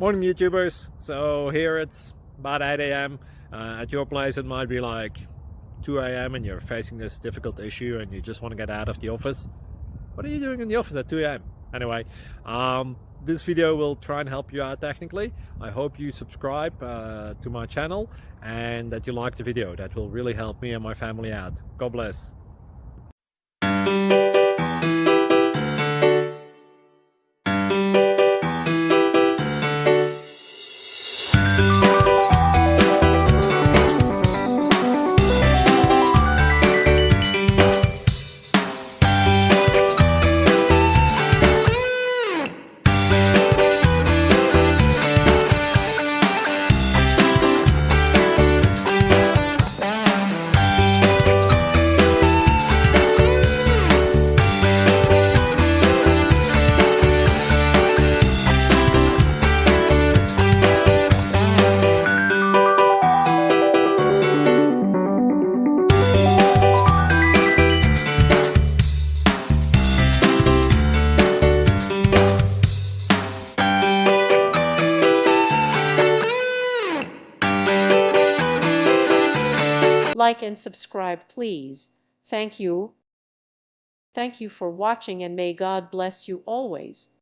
Morning YouTubers. So here it's about 8 a.m. At your place it might be like 2 a.m. and you're facing this difficult issue and you just want to get out of the office. What are you doing in the office at 2 a.m.? Anyway, this video will try and help you out technically. I hope you subscribe to my channel and that you like the video. That will really help me and my family out. God bless. Like and subscribe, please. Thank you. Thank you for watching, and may God bless you always.